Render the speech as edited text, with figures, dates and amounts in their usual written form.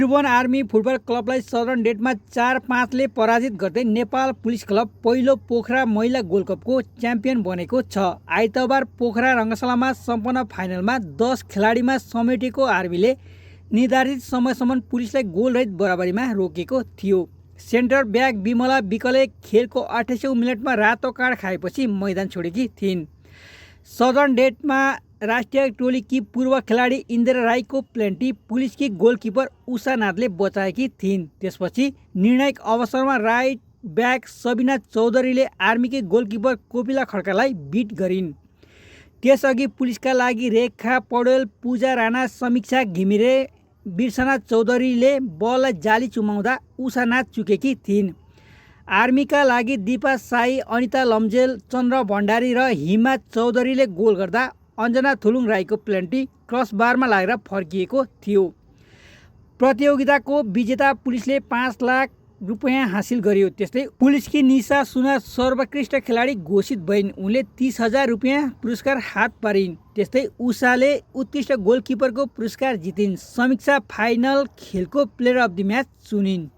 Tribhuvan army football क्लबलाई southern डेटमा 4-5 पराजित गर्दै नेपाल पुलिस क्लब पहिलो पोखरा महिला गोल्ड कपको च्याम्पियन बनेको छ। आइतबार पोखरा रङ्गशालामा सम्पन्न फाइनलमा 10 खेलाडीमा समेटेको आर्मीले निर्धारित समयसम्म पुलिसलाई गोलरहित बराबरीमा रोकेको थियो। सेन्टर ब्याक विमला विकले खेलको 28औं मिनेटमा रातो कार्ड खाएपछि मैदान छोडेकी थिइन्। सदर्न डेटमा राष्ट्रिय टोलीकी पूर्व खेलाडी इन्दिरा राईको प्लेन्टी पुलिसकी गोलकिपर उषा नाथले बचाएकी थिइन्। त्यसपछि निर्णायक अवसरमा राइट ब्याक सबिना चौधरीले आर्मीकी गोलकिपर कोपिला खड्कालाई बिट गरिन्। त्यसअघि पुलिसका लागि रेखा पौडेल, पूजा राणा, समीक्षा घिमिरे, बिर्सना चौधरीले बललाई जाली चुमाउँदा उषा नाथ चुकेकी थिइन्। आर्मीका लागि दिपा साई, अनिता लम्जेल, चन्द्र भण्डारी र हिमा चौधरीले गोल गर्दा अञ्जना थुलुङ राईको प्लेन्टी क्रसबारमा लागेर फर्किएको थियो। प्रतियोगिताको विजेता पुलिसले 5 लाख रुपियाँ हासिल गर्यो। त्यस्तै पुलिसकी निशा सुनार सर्वोत्कृष्ट खेलाडी घोषित भइन्। उनले 30,000 रुपियाँ पुरस्कार हात पारिन्। त्यस्तै उषाले उत्कृष्ट गोलकिपरको पुरस्कार जितिन्। समीक्षा फाइनल खेलको प्लेयर अफ द म्याच चुनिन्।